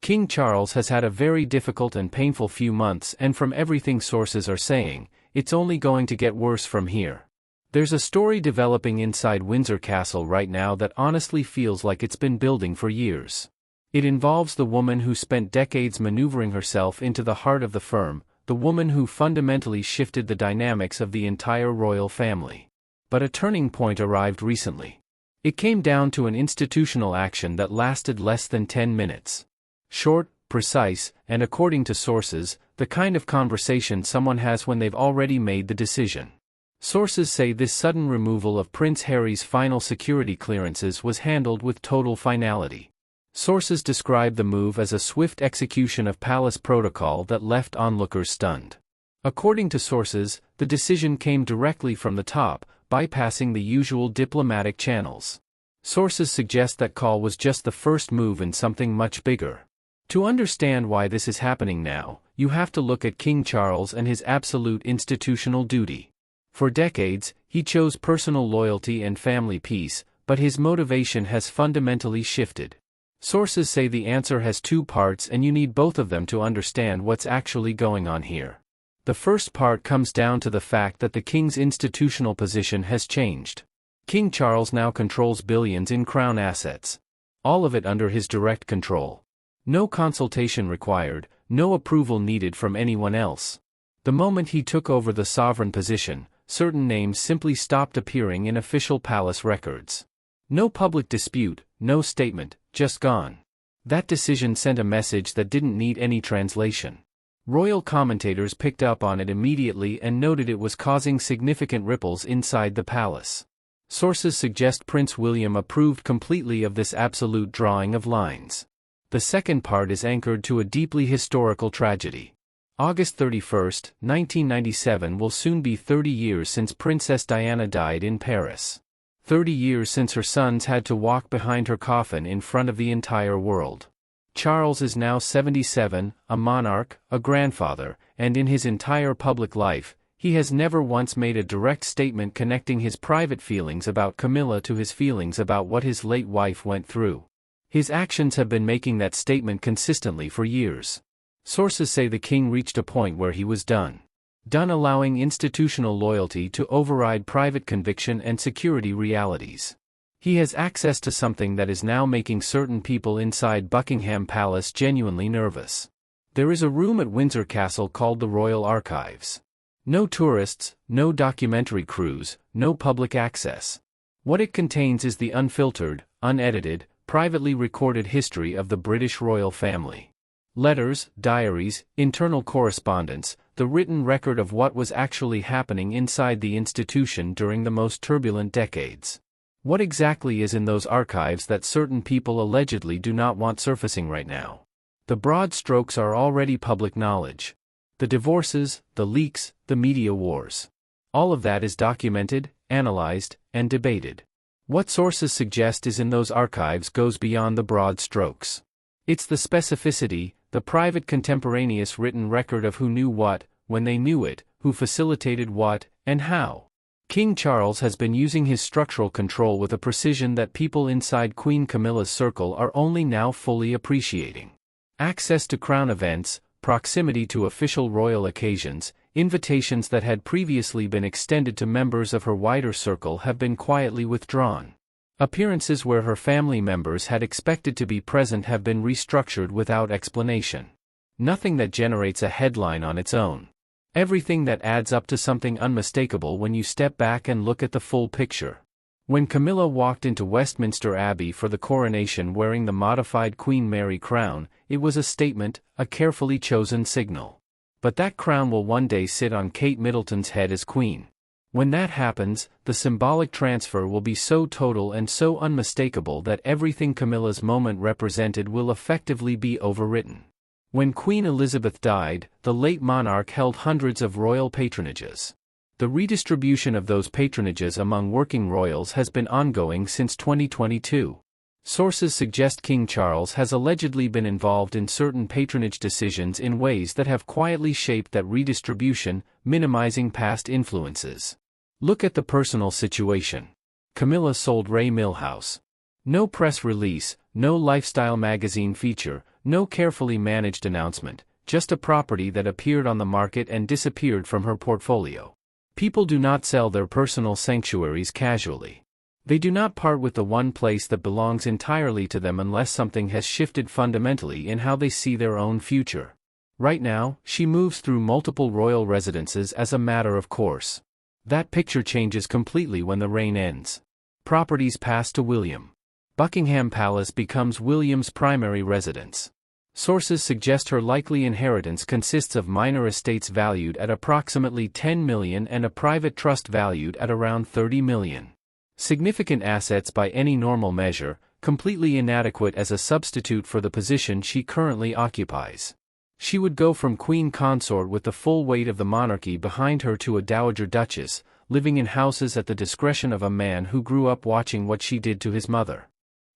King Charles has had a very difficult and painful few months, and from everything sources are saying, it's only going to get worse from here. There's a story developing inside Windsor Castle right now that honestly feels like it's been building for years. It involves the woman who spent decades maneuvering herself into the heart of the firm, the woman who fundamentally shifted the dynamics of the entire royal family. But a turning point arrived recently. It came down to an institutional action that lasted less than 10 minutes. Short, precise, and according to sources, the kind of conversation someone has when they've already made the decision. Sources say this sudden removal of Prince Harry's final security clearances was handled with total finality. Sources describe the move as a swift execution of palace protocol that left onlookers stunned. According to sources, the decision came directly from the top, bypassing the usual diplomatic channels. Sources suggest that call was just the first move in something much bigger. To understand why this is happening now, you have to look at King Charles and his absolute institutional duty. For decades, he chose personal loyalty and family peace, but his motivation has fundamentally shifted. Sources say the answer has two parts and you need both of them to understand what's actually going on here. The first part comes down to the fact that the king's institutional position has changed. King Charles now controls billions in crown assets. All of it under his direct control. No consultation required, no approval needed from anyone else. The moment he took over the sovereign position, certain names simply stopped appearing in official palace records. No public dispute, no statement, just gone. That decision sent a message that didn't need any translation. Royal commentators picked up on it immediately and noted it was causing significant ripples inside the palace. Sources suggest Prince William approved completely of this absolute drawing of lines. The second part is anchored to a deeply historical tragedy. August 31, 1997 will soon be 30 years since Princess Diana died in Paris. 30 years since her sons had to walk behind her coffin in front of the entire world. Charles is now 77, a monarch, a grandfather, and in his entire public life, he has never once made a direct statement connecting his private feelings about Camilla to his feelings about what his late wife went through. His actions have been making that statement consistently for years. Sources say the king reached a point where he was done. Done allowing institutional loyalty to override private conviction and security realities. He has access to something that is now making certain people inside Buckingham Palace genuinely nervous. There is a room at Windsor Castle called the Royal Archives. No tourists, no documentary crews, no public access. What it contains is the unfiltered, unedited, privately recorded history of the British royal family. Letters, diaries, internal correspondence, the written record of what was actually happening inside the institution during the most turbulent decades. What exactly is in those archives that certain people allegedly do not want surfacing right now? The broad strokes are already public knowledge. The divorces, the leaks, the media wars. All of that is documented, analyzed, and debated. What sources suggest is in those archives goes beyond the broad strokes. It's the specificity, the private contemporaneous written record of who knew what, when they knew it, who facilitated what, and how. King Charles has been using his structural control with a precision that people inside Queen Camilla's circle are only now fully appreciating. Access to crown events, proximity to official royal occasions, invitations that had previously been extended to members of her wider circle have been quietly withdrawn. Appearances where her family members had expected to be present have been restructured without explanation. Nothing that generates a headline on its own. Everything that adds up to something unmistakable when you step back and look at the full picture. When Camilla walked into Westminster Abbey for the coronation wearing the modified Queen Mary crown, it was a statement, a carefully chosen signal. But that crown will one day sit on Kate Middleton's head as queen. When that happens, the symbolic transfer will be so total and so unmistakable that everything Camilla's moment represented will effectively be overwritten. When Queen Elizabeth died, the late monarch held hundreds of royal patronages. The redistribution of those patronages among working royals has been ongoing since 2022. Sources suggest King Charles has allegedly been involved in certain patronage decisions in ways that have quietly shaped that redistribution, minimizing past influences. Look at the personal situation. Camilla sold Ray Milhouse. No press release, no lifestyle magazine feature, No carefully managed announcement, just a property that appeared on the market and disappeared from her portfolio. People do not sell their personal sanctuaries casually. They do not part with the one place that belongs entirely to them unless something has shifted fundamentally in how they see their own future. Right now, she moves through multiple royal residences as a matter of course. That picture changes completely when the reign ends. Properties pass to William. Buckingham Palace becomes William's primary residence. Sources suggest her likely inheritance consists of minor estates valued at approximately $10 million and a private trust valued at around $30 million. Significant assets by any normal measure, completely inadequate as a substitute for the position she currently occupies. She would go from queen consort with the full weight of the monarchy behind her to a dowager duchess, living in houses at the discretion of a man who grew up watching what she did to his mother.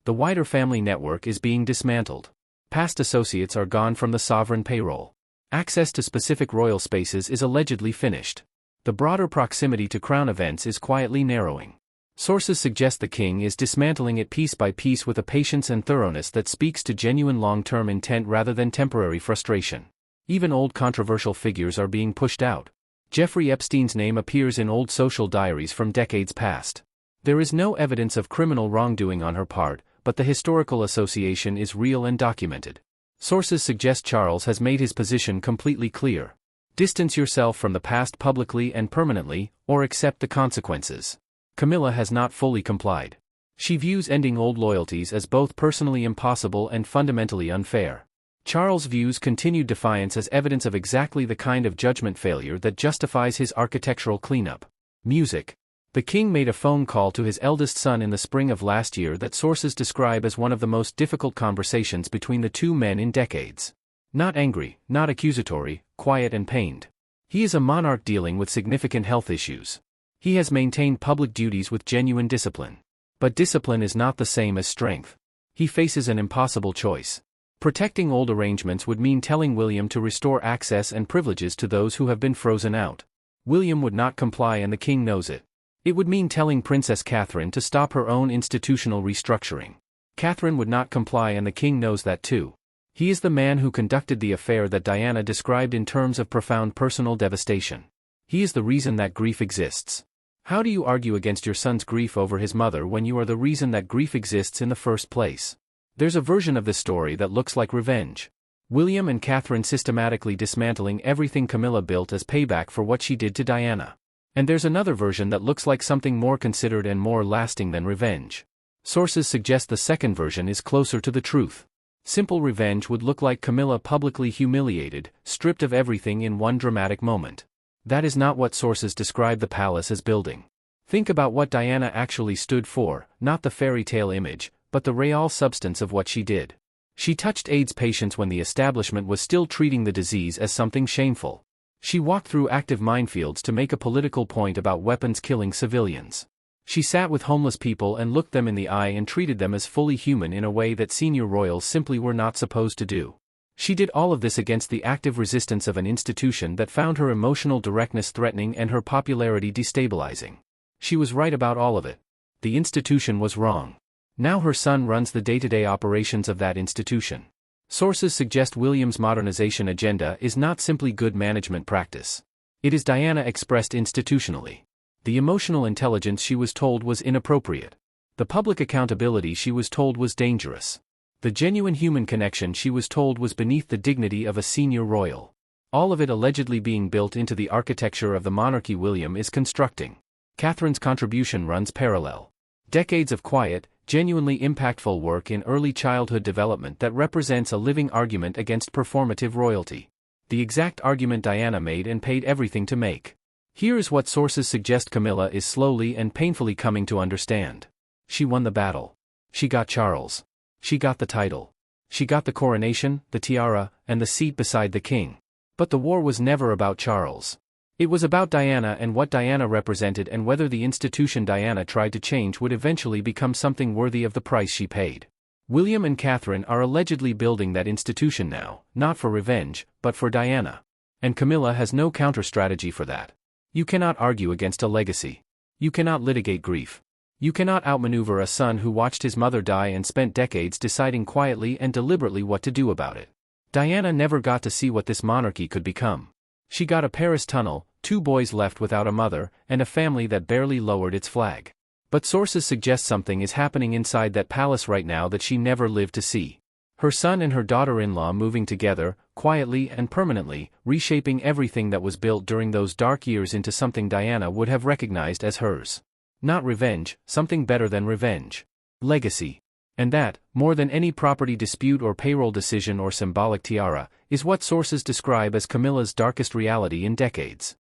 The wider family network is being dismantled. Past associates are gone from the sovereign payroll. Access to specific royal spaces is allegedly finished. The broader proximity to crown events is quietly narrowing. Sources suggest the king is dismantling it piece by piece with a patience and thoroughness that speaks to genuine long-term intent rather than temporary frustration. Even old controversial figures are being pushed out. Jeffrey Epstein's name appears in old social diaries from decades past. There is no evidence of criminal wrongdoing on her part, but the historical association is real and documented. Sources suggest Charles has made his position completely clear. Distance yourself from the past publicly and permanently, or accept the consequences. Camilla has not fully complied. She views ending old loyalties as both personally impossible and fundamentally unfair. Charles views continued defiance as evidence of exactly the kind of judgment failure that justifies his architectural cleanup. Music. The king made a phone call to his eldest son in the spring of last year that sources describe as one of the most difficult conversations between the two men in decades. Not angry, not accusatory, quiet and pained. He is a monarch dealing with significant health issues. He has maintained public duties with genuine discipline. But discipline is not the same as strength. He faces an impossible choice. Protecting old arrangements would mean telling William to restore access and privileges to those who have been frozen out. William would not comply and the king knows it. It would mean telling Princess Catherine to stop her own institutional restructuring. Catherine would not comply and the king knows that too. He is the man who conducted the affair that Diana described in terms of profound personal devastation. He is the reason that grief exists. How do you argue against your son's grief over his mother when you are the reason that grief exists in the first place? There's a version of this story that looks like revenge. William and Catherine systematically dismantling everything Camilla built as payback for what she did to Diana. And there's another version that looks like something more considered and more lasting than revenge. Sources suggest the second version is closer to the truth. Simple revenge would look like Camilla publicly humiliated, stripped of everything in one dramatic moment. That is not what sources describe the palace as building. Think about what Diana actually stood for, not the fairy tale image, but the real substance of what she did. She touched AIDS patients when the establishment was still treating the disease as something shameful. She walked through active minefields to make a political point about weapons killing civilians. She sat with homeless people and looked them in the eye and treated them as fully human in a way that senior royals simply were not supposed to do. She did all of this against the active resistance of an institution that found her emotional directness threatening and her popularity destabilizing. She was right about all of it. The institution was wrong. Now her son runs the day-to-day operations of that institution. Sources suggest William's modernization agenda is not simply good management practice. It is Diana expressed institutionally. The emotional intelligence she was told was inappropriate. The public accountability she was told was dangerous. The genuine human connection she was told was beneath the dignity of a senior royal. All of it allegedly being built into the architecture of the monarchy William is constructing. Catherine's contribution runs parallel. Decades of quiet, genuinely impactful work in early childhood development that represents a living argument against performative royalty. The exact argument Diana made and paid everything to make. Here is what sources suggest Camilla is slowly and painfully coming to understand. She won the battle. She got Charles. She got the title. She got the coronation, the tiara, and the seat beside the king. But the war was never about Charles. It was about Diana and what Diana represented and whether the institution Diana tried to change would eventually become something worthy of the price she paid. William and Catherine are allegedly building that institution now, not for revenge, but for Diana. And Camilla has no counter-strategy for that. You cannot argue against a legacy. You cannot litigate grief. You cannot outmaneuver a son who watched his mother die and spent decades deciding quietly and deliberately what to do about it. Diana never got to see what this monarchy could become. She got a Paris tunnel, 2 boys left without a mother, and a family that barely lowered its flag. But sources suggest something is happening inside that palace right now that she never lived to see. Her son and her daughter-in-law moving together, quietly and permanently, reshaping everything that was built during those dark years into something Diana would have recognized as hers. Not revenge, something better than revenge. Legacy. And that, more than any property dispute or payroll decision or symbolic tiara, is what sources describe as Camilla's darkest reality in decades.